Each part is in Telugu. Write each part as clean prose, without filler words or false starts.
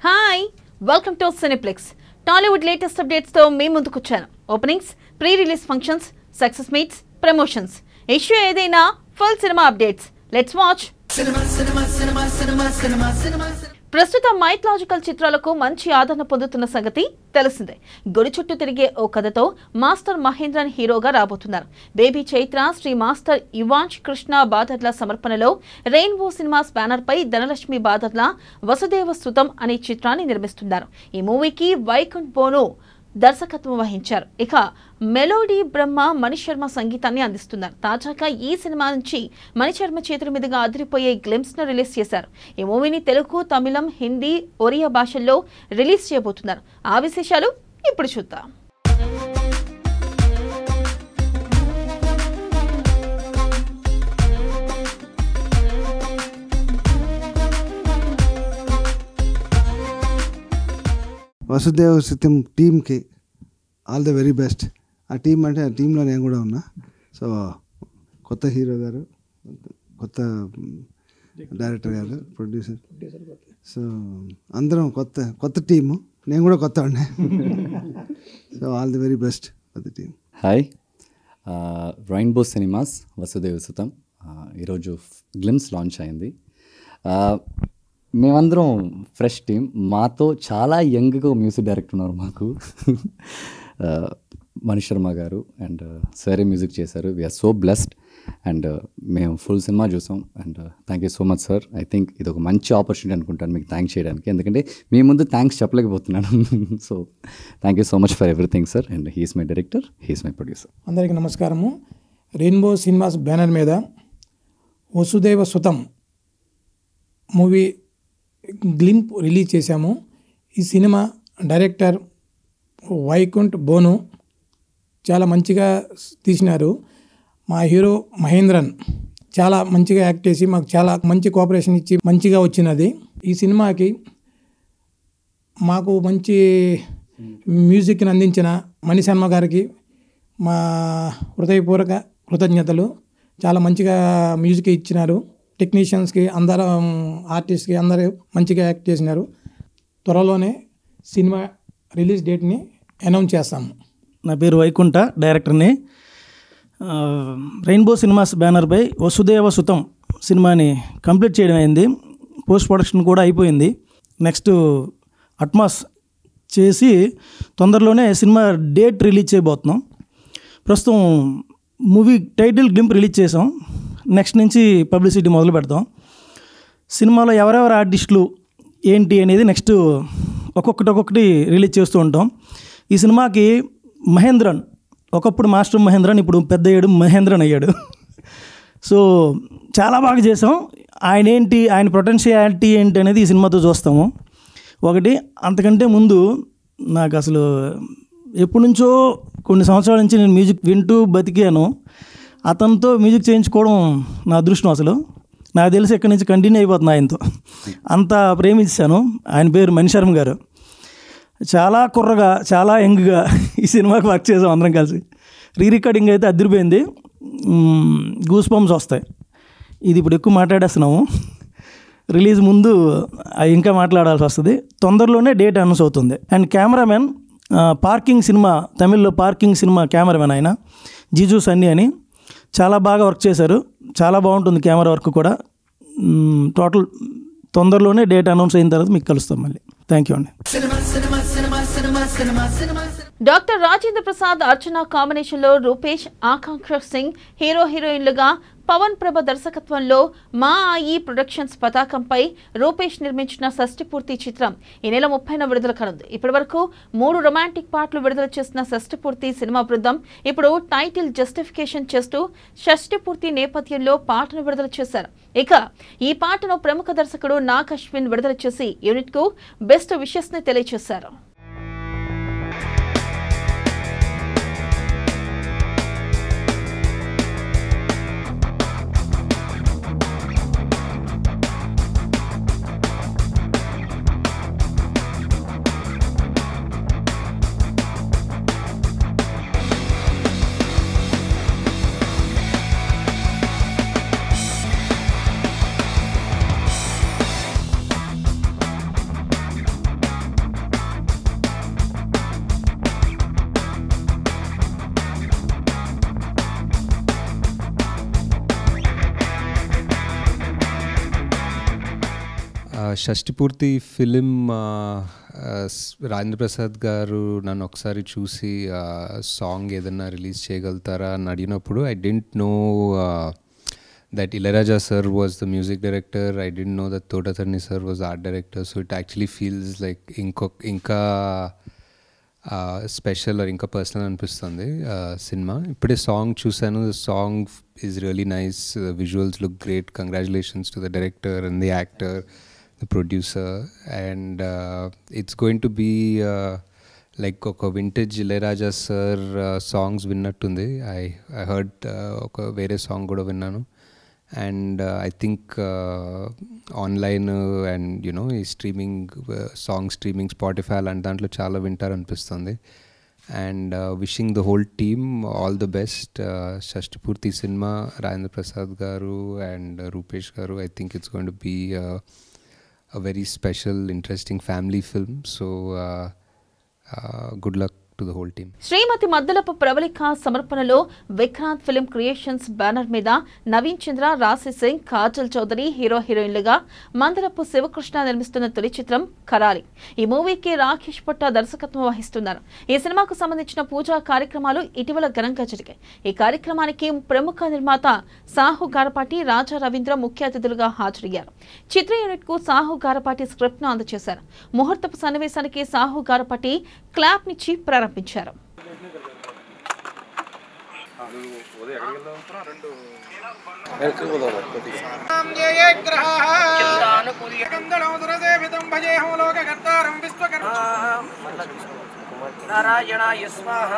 Hi, welcome to cineplex. Tollywood latest updates తో మీ ముందుకు వచ్చాను. Openings, pre release functions, success meets, promotions, issue ఏదైనా full cinema updates. Let's watch. ప్రస్తుత మైథలాజికల్ చిత్రాలకు మంచి ఆదరణ పొందుతున్న సంగతి తెలిసిందే. గుడి చుట్టూ తిరిగే ఓ కథతో మాస్టర్ మహేంద్రన్ హీరోగా రాబోతున్నారు. బేబీ చైత్ర, శ్రీ మాస్టర్ ఇవాంష్ కృష్ణ బాదర్ల సమర్పణలో రెయిన్బో సినిమాస్ బ్యానర్ పై ధనలక్ష్మి బాదర్ల వసుదేవ సుతం అనే చిత్రాన్ని నిర్మిస్తున్నారు. ఈ మూవీకి వైకుంఠ్ బోను దర్శకత్వం వహించారు. ఇక మెలోడీ బ్రహ్మ మణిశర్మ సంగీతాన్ని అందిస్తున్నారు. తాజాగా ఈ సినిమా నుంచి మణిశర్మ చేతుల మీదుగా అదిరిపోయే గ్లింప్స్ ను రిలీజ్ చేశారు. ఈ మూవీని తెలుగు, తమిళం, హిందీ, ఒరియా భాషల్లో రిలీజ్ చేయబోతున్నారు. ఆ విశేషాలు ఇప్పుడు చూద్దాం. వసుదేవ సుతం టీమ్కి ఆల్ ద వెరీ బెస్ట్. ఆ టీం అంటే ఆ టీంలో నేను కూడా ఉన్నా. సో కొత్త హీరో గారు, కొత్త డైరెక్టర్ గారు, ప్రొడ్యూసర్, సో అందరం కొత్త టీము. నేను కూడా కొత్త ఉండే. So all the very best for the team. Hi, rainbow cinemas Vasudeva Sutam ఈరోజు గ్లిమ్స్ లాంచ్ అయింది. మేమందరం ఫ్రెష్ టీమ్. మాతో చాలా యంగ్గా మ్యూజిక్ డైరెక్టర్ ఉన్నారు మాకు. మణిశర్మ గారు అండ్ సరే మ్యూజిక్ చేశారు. వీఆర్ సో బ్లెస్డ్ అండ్ మేము ఫుల్ సినిమా చూసాం. And thank you so much sir. I think ఇది ఒక మంచి ఆపర్చునిటీ అనుకుంటాను మీకు థ్యాంక్స్ చేయడానికి, ఎందుకంటే మీ ముందు థ్యాంక్స్ చెప్పలేకపోతున్నాను. So thank you so much for everything sir. And he is my director, he is my producer. అందరికీ నమస్కారము. రెయిన్బో సినిమాస్ బ్యానర్ మీద Vasudeva Sutham movie glimpse release చేశాము. ఈ సినిమా డైరెక్టర్ వైకుంఠ్ బోను చాలా మంచిగా తీసినారు. మా హీరో మహేంద్రన్ చాలా మంచిగా యాక్ట్ చేసి మాకు చాలా మంచి కోఆపరేషన్ ఇచ్చి మంచిగా వచ్చినది. ఈ సినిమాకి మాకు మంచి మ్యూజిక్ని అందించిన మణిశర్మ గారికి మా హృదయపూర్వక కృతజ్ఞతలు. చాలా మంచిగా మ్యూజిక్ ఇచ్చినారు. టెక్నీషియన్స్కి, అందరం ఆర్టిస్ట్కి అందరూ మంచిగా యాక్ట్ చేసినారు. త్వరలోనే సినిమా రిలీజ్ డేట్ని అనౌన్స్ చేస్తాము. నా పేరు వైకుంఠ, డైరెక్టర్ని. రెయిన్బో సినిమాస్ బ్యానర్పై వసుదేవ సుతం సినిమాని కంప్లీట్ చేయడం అయింది. పోస్ట్ ప్రొడక్షన్ కూడా అయిపోయింది. నెక్స్ట్ అట్మాస్ చేసి తొందరలోనే సినిమా డేట్ రిలీజ్ చేయబోతున్నాం. ప్రస్తుతం మూవీ టైటిల్ గ్లింప్ రిలీజ్ చేసాం. నెక్స్ట్ నుంచి పబ్లిసిటీ మొదలు పెడతాం. సినిమాలో ఎవరెవరు ఆర్టిస్టులు ఏంటి అనేది నెక్స్ట్ ఒక్కొక్కటి రిలీజ్ చేస్తూ ఉంటాం. ఈ సినిమాకి మహేంద్రన్, ఒకప్పుడు మాస్టర్ మహేంద్రన్, ఇప్పుడు పెద్ద అయ్యాడు, మహేంద్రన్ అయ్యాడు. సో చాలా బాగా చేసాం. ఆయన పొటెన్షియాలిటీ ఏంటి అనేది ఈ సినిమాతో చూస్తాము. ఒకటి, అంతకంటే ముందు నాకు అసలు ఎప్పటి నుంచో కొన్ని సంవత్సరాల నుంచి నేను మ్యూజిక్ వింటూ బతికాను. అతనితో మ్యూజిక్ చేయించుకోవడం నా అదృష్టం. అసలు నాకు తెలిసి ఎక్కడి నుంచి కంటిన్యూ అయిపోతుంది ఆయనతో. అంత ప్రేమించాను. ఆయన పేరు మణిశర్మ గారు. చాలా కుర్రగా, చాలా యంగ్గా ఈ సినిమాకి వర్క్ చేసాం అందరం కలిసి. రికార్డింగ్ అయితే అదిరిపోయింది. గూస్ బంప్స్ వస్తాయి. ఇది ఇప్పుడు ఎక్కువ మాట్లాడేస్తున్నాము. రిలీజ్ ముందు ఇంకా మాట్లాడాల్సి వస్తుంది. తొందరలోనే డేట్ అనౌన్స్ అవుతుంది. అండ్ కెమెరామెన్ పార్కింగ్ సినిమా, తమిళ్లో పార్కింగ్ సినిమా కెమెరామెన్ ఆయన జిజు సన్నీ అని చాలా బాగా వర్క్ చేశారు. చాలా బాగుంటుంది కెమెరా వర్క్ కూడా. టోటల్ తొందరలోనే డేట్ అనౌన్స్ అయిన తర్వాత మీకు కలుస్తాం మళ్ళీ. థ్యాంక్ యూ అండి. డాక్టర్ రాజేంద్ర ప్రసాద్, అర్చన కాంబినేషన్లో రూపేష్, ఆకాంక్ష సింగ్ హీరోయిన్లుగా, పవన్ ప్రభ దర్శకత్వంలో మా ఆయి ప్రొడక్షన్స్ పతాకంపై రూపేష్ నిర్మించిన షష్టిపూర్తి చిత్రం ఈ నెల 30న విడుదల కానుంది. ఇప్పటివరకు 3 రొమాంటిక్ పాటలు విడుదల చేసిన షష్టిపూర్తి సినిమా బృందం ఇప్పుడు టైటిల్ జస్టిఫికేషన్ చేస్తూ షష్టిపూర్తి నేపథ్యంలో పాటను విడుదల చేశారు. ఇక ఈ పాటను ప్రముఖ దర్శకుడు నాగ్ అశ్విన్ విడుదల చేసి యూనిట్కు బెస్ట్ విషెస్ ని తెలియజేశారు. షష్టిపూర్తి ఫిలిం రాజేంద్ర ప్రసాద్ గారు నన్ను ఒకసారి చూసి సాంగ్ ఏదన్నా రిలీజ్ చేయగలుగుతారా అని అడిగినప్పుడు I don't know that Ilayaraja sir was the music director. I didn't know that Todathani sir was the art director. So it actually feels like inka special or inka personal anpisthundi cinema. Ippide song chusanu. The song is really nice. The visuals look great. Congratulations to the director and the actor, the producer, and it's going to be like oka vintage Ilayaraja sir songs vinnattundi. I heard oka vere song kuda vinnanu. And I think online and you know streaming song streaming Spotify and dantlo chaala vintar anpistundi. And wishing the whole team all the best. Shashtipurti cinema, Rajendra Prasad garu and Rupesh garu, I think it's going to be a very special, interesting family film. So good luck to the whole team. Shrimati Maddalapu Pravalika సమర్పణలో విక్రాంత్ ఫిల్మ్ క్రియేషన్స్ బ్యానర్ మీద నవీన్ చంద్ర, రాశి సింగ్, కాజల్ చౌదరి హీరో హీరోయిన్లుగా మందలపు శివకృష్ణ నిర్మిస్తున్న తొలి చిత్రం ఖరాలి. ఈ మూవీకి రాకేష్ పొట్ట దర్శకత్వం వహిస్తున్నారు. ఈ సినిమాకు సంబంధించిన పూజా కార్యక్రమాలు ఇటీవల ఘనంగా జరిగాయి. ఈ కార్యక్రమానికి ప్రముఖ నిర్మాత సాహు గారపాటి, రాజా రవీంద్ర ముఖ్య అతిథులుగా హాజరయ్యారు. చిత్ర యూనిట్ కు సాహు గారపాటి స్క్రిప్ట్ ను అందజేశారు. ముహూర్తపు సన్నివేశానికి సాహు గారపాటి క్లాప్ నిచ్చి ప్రారంభించారు. నారాయణాయ స్వాహ.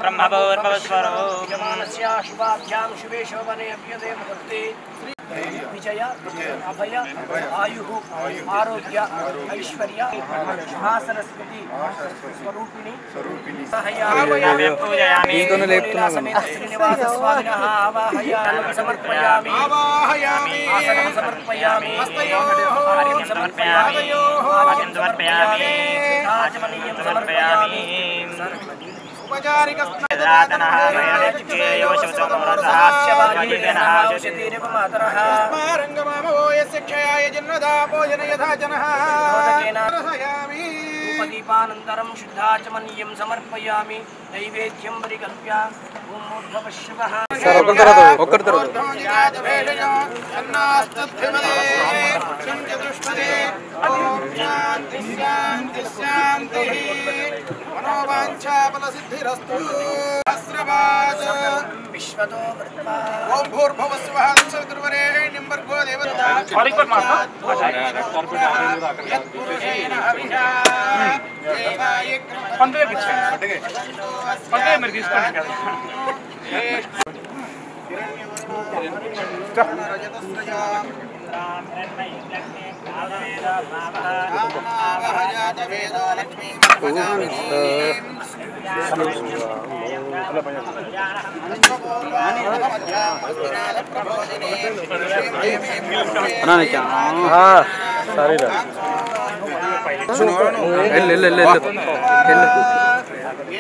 బ్రహ్మభూర్భవస్వరూపమానస్యాశుభాభ్యాం శుభే శోభనే అభ్యుదయ ముహూర్తే విజయ అభయ ఆయు ఆరోగ్య ఐశ్వర్య మహాసరస్వతి స్వరూపిణి శ్రీనివాస స్వామినః ఆవాహయామి సమర్పయామి సమర్పయామి సమర్పయామి సమర్పయామి రాజమనీయం సమర్పయామి దీపానంతరం శుద్ధాచమనీయం సమర్పయామి నైవేద్యం పరికల్ప్య మీరు తీసుకోండి కదా.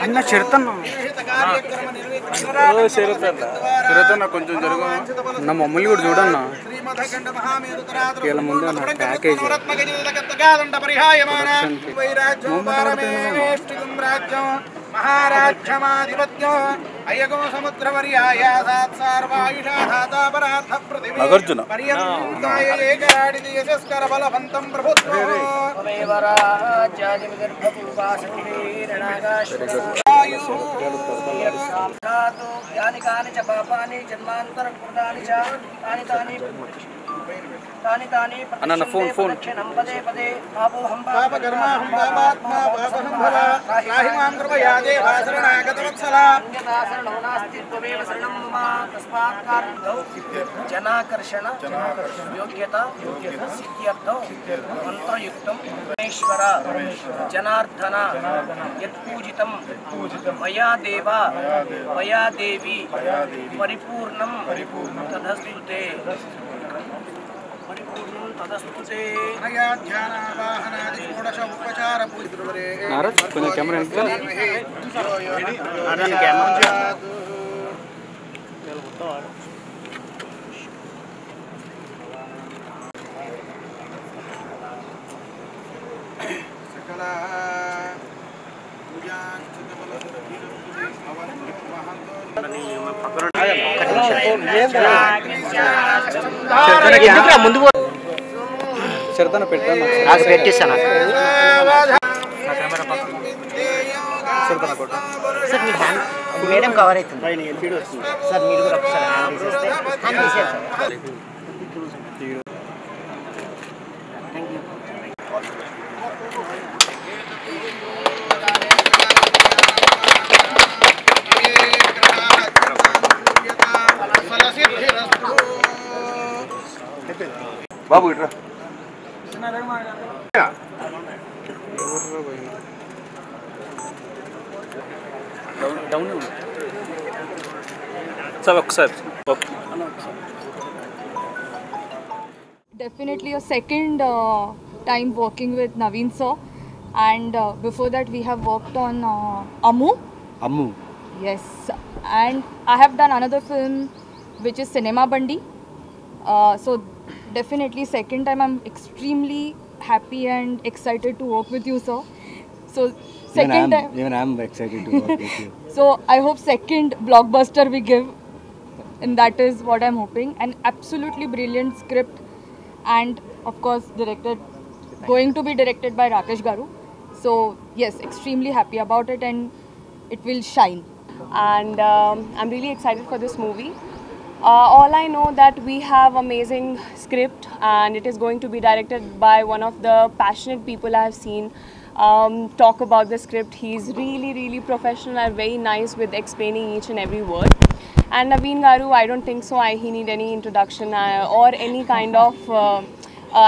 అన్న చెరుతన్నా కొంచెం జరుగు నా మమ్మల్ని కూడా చూడన్నా వీళ్ళ ముందు అన్న ప్యాకేజ్ మహారాజ్యమాధిపత్యం అయ్యగో సముద్రవర్యాయ సాత్సార్వాయుషాధాతాపరార్థ పృథివీ పర్యంతాయ ఏకరాడిది యశస్కర బలవంతం ప్రభుత్వం యాని కాని చ పాపాని జన్మాంతరం కృతాని చ తాని తాని తాని తాని అన్న ఫోన్ పదే పదే పాపోహం పాపకర్మాహం పాపాత్మా పాపసంభవ రాహిమాం కృపయా దేవా శరణాగతవత్సలా అన్యదాశరణో నాస్తి త్వమేవ శరణం మమ తస్మాత్ కారణం జనాకర్షణ యోగ్యత సిద్ధ్యర్థం మంత్రయుక్తం పరమేశ్వర జనార్దన యత్పూజితం మయా దేవ మయా దేవి పరిపూర్ణం తదస్తుతే కొంచెం కెమెరా ముందు నాకు పెట్టిస్తాను సార్ మీ హ్యాండ్ మేడం కవర్ అవుతుంది సార్ మీరు కూడా ఒకసారి హ్యాండ్ తీసేస్తే హ్యాండ్ తీసేయాలి సార్ థ్యాంక్ యూ బాబు ఇట్రా సార్ ఒకసారి Definitely a second time working with Naveen sir, and before that we have worked on Ammu. Yes, and I have done another film which is Cinema Bandi. So definitely second time I'm extremely happy and excited to work with you, sir. So second time. Even I'm excited to work with you. So I hope second blockbuster we give, and that is what I'm hoping. An absolutely brilliant script, and of course going to be directed by Rakesh Garu. So yes, extremely happy about it, and it will shine. And I'm really excited for this movie. All I know that we have amazing script, and it is going to be directed by one of the passionate people I have seen talk about the script. He's really professional and very nice with explaining each and every word. And Naveen Garu, I don't think so he need any introduction or any kind of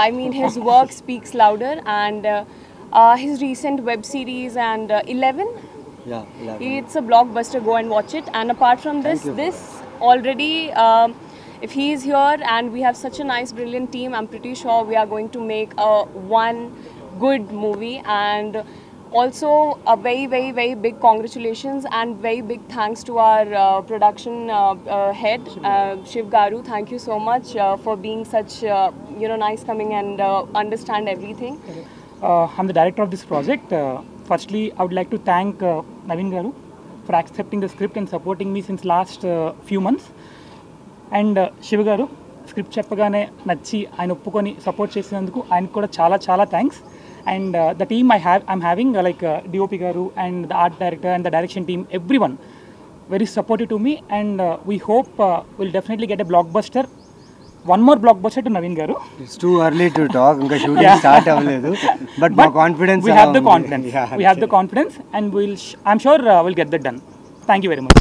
I mean, his work speaks louder, and his recent web series and 11, Yeah, 11. it's a blockbuster. Go and watch it. And apart from this already if he is here and we have such a nice brilliant team, I'm pretty sure we are going to make one good movie. And also a very big congratulations and very big thanks to our production head Shiv Garu. Thank you so much for being such nice coming and understand everything. I'm the director of this project. Firstly, I would like to thank Naveen Garu for accepting the script and supporting me since last few months. And Shiv Garu, script చెప్పగానే నచ్చి ఆయన ఒప్పుకొని సపోర్ట్ చేసినందుకు ఆయనకు కూడా చాలా thanks. And the team I'm having like DOP Garu and the art director and the direction team, everyone very supportive to me, and we hope we'll definitely get a blockbuster. One more blockbuster to Naveen Garu. It's too early to talk. Inga shooting start avaledu, but my confidence. We have the confidence. Yeah, we have the confidence, and I'm sure we'll get that done. Thank you very much.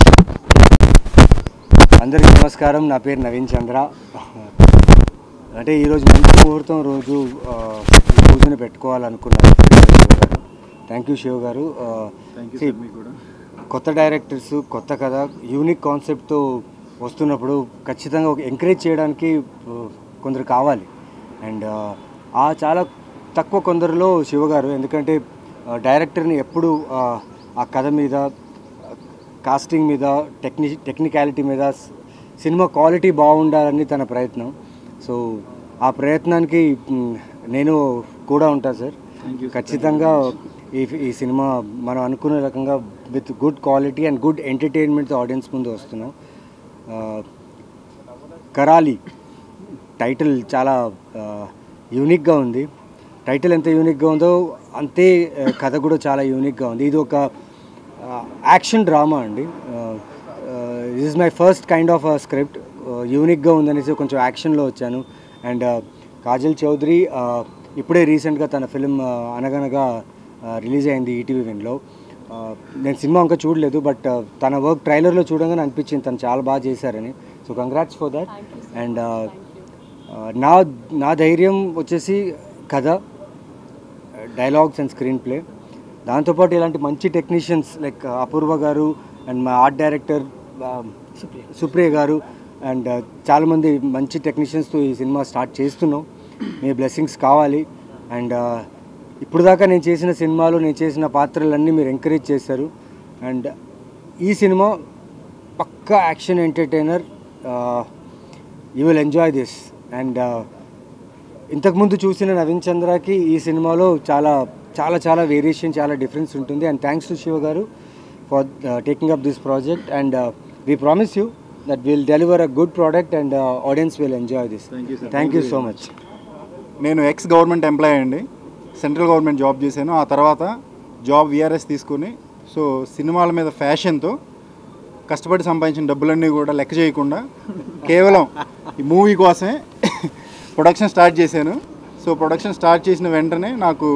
అందరికీ నమస్కారం. నా పేరు నవీన్ చంద్ర. అంటే ఈరోజు మంచి ముహూర్తం రోజు పూజను పెట్టుకోవాలనుకున్నాను. థ్యాంక్ యూ శివ గారు. కొత్త డైరెక్టర్స్, కొత్త కథ, యూనిక్ కాన్సెప్ట్తో వస్తున్నప్పుడు ఖచ్చితంగా ఒక ఎంకరేజ్ చేయడానికి కొందరు కావాలి. అండ్ చాలా తక్కువ కొందరిలో శివ గారు, ఎందుకంటే డైరెక్టర్ని ఎప్పుడు ఆ కథ మీద, కాస్టింగ్ మీద, టెక్నికాలిటీ మీద, సినిమా క్వాలిటీ బాగుండాలని తన ప్రయత్నం. సో ఆ ప్రయత్నానికి నేను కూడా ఉంటాను సార్. ఖచ్చితంగా ఈ సినిమా మనం అనుకునే రకంగా with good quality and good entertainment audience ముందు వస్తున్నాం. కరాలి టైటిల్ చాలా యూనిక్గా ఉంది. టైటిల్ ఎంత యూనిక్గా ఉందో అంతే కథ కూడా చాలా యూనిక్గా ఉంది. ఇది ఒక యాక్షన్ డ్రామా అండి. This is my first kind of script. యూనిక్గా ఉందనేసి కొంచెం యాక్షన్లో వచ్చాను. అండ్ కాజల్ చౌదరి ఇప్పుడే రీసెంట్గా తన ఫిలిం అనగనగా రిలీజ్ అయింది ఈటీవీ విన్లో. నేను సినిమా ఇంకా చూడలేదు, బట్ తన వర్క్ ట్రైలర్లో చూడగానే అనిపించింది తను చాలా బాగా చేశారని. So congrats for that. And నా ధైర్యం వచ్చేసి కథ, డైలాగ్స్ అండ్ స్క్రీన్ ప్లే. దాంతోపాటు ఇలాంటి మంచి టెక్నీషియన్స్ లైక్ అపూర్వ గారు అండ్ మా ఆర్ట్ డైరెక్టర్ సుప్రియ గారు అండ్ చాలామంది మంచి టెక్నీషియన్స్తో ఈ సినిమా స్టార్ట్ చేస్తున్నాం. మీ బ్లెస్సింగ్స్ కావాలి. అండ్ ఇప్పుడు దాకా నేను చేసిన సినిమాలు, నేను చేసిన పాత్రలన్నీ మీరు ఎంకరేజ్ చేశారు. అండ్ ఈ సినిమా పక్కా action entertainer. You will enjoy this. And ఇంతకుముందు చూసిన నవీన్ చంద్రకి ఈ సినిమాలో చాలా చాలా చాలా వేరియేషన్, చాలా డిఫరెన్స్ ఉంటుంది. అండ్ థ్యాంక్స్ టు శివ గారు for taking up this project. And we promise you that will deliver a good product and audience will enjoy this. Thank you so much. నేను ఎక్స్ గవర్నమెంట్ ఎంప్లాయీ అండి, సెంట్రల్ గవర్నమెంట్ జాబ్ చేశాను. ఆ తర్వాత జాబ్ విఆర్ఎస్ తీసుకుని సో సినిమాల మీద ఫ్యాషన్తో కష్టపడి సంపాదించిన డబ్బులన్నీ కూడా లెక్క చేయకుండా కేవలం ఈ మూవీ కోసమే ప్రొడక్షన్ స్టార్ట్ చేశాను. సో ప్రొడక్షన్ స్టార్ట్ చేసిన వెంటనే నాకు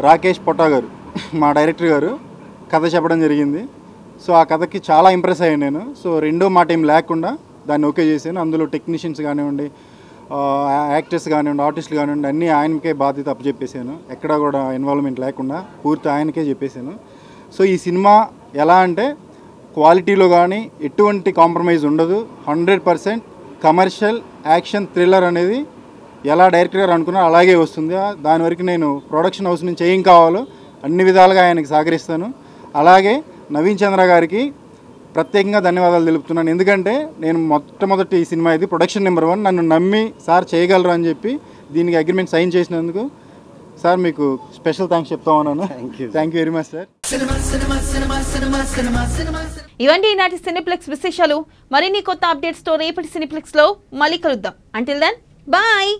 రాకేష్ పొట్టా గారు, మా డైరెక్టర్ గారు కథ చెప్పడం జరిగింది. సో ఆ కథకి చాలా ఇంప్రెస్ అయ్యాను నేను. సో రెండో మాట ఏం లేకుండా దాన్ని ఓకే చేశాను. అందులో టెక్నీషియన్స్ కానివ్వండి, యాక్టర్స్ కానివ్వండి, ఆర్టిస్టులు కానివ్వండి, అన్నీ ఆయనకే బాధ్యత అప్పచెప్పేశాను. ఎక్కడా కూడా ఇన్వాల్వ్మెంట్ లేకుండా పూర్తి ఆయనకే చెప్పేశాను. సో ఈ సినిమా ఎలా అంటే క్వాలిటీలో కానీ ఎటువంటి కాంప్రమైజ్ ఉండదు. 100% కమర్షియల్ యాక్షన్ థ్రిల్లర్ అనేది ఎలా డైరెక్టర్ గారు అనుకున్నా అలాగే వస్తుంది. దాని వరకు నేను ప్రొడక్షన్ హౌస్ నుంచి ఏం కావాలో అన్ని విధాలుగా ఆయనకి సహకరిస్తాను. అలాగే నవీన్ చంద్ర గారికి ప్రత్యేకంగా ధన్యవాదాలు తెలుపుతున్నాను. ఎందుకంటే నేను మొట్టమొదటి ఈ సినిమా ఇది ప్రొడక్షన్ నెంబర్ 1, నన్ను నమ్మి సార్ చేయగలరు అని చెప్పి దీనికి అగ్రిమెంట్ సైన్ చేసినందుకు సార్ మీకు స్పెషల్ థ్యాంక్స్ చెప్తా ఉన్నాను. Thank you very much sir. ఇవండి ఈనాటి సినిప్లెక్స్ విశేషాలు. మరిన్ని కొత్త అప్డేట్స్ తో రేపటి సినిప్లెక్స్ లో మళ్ళీ కలుద్దాం. Until then bye.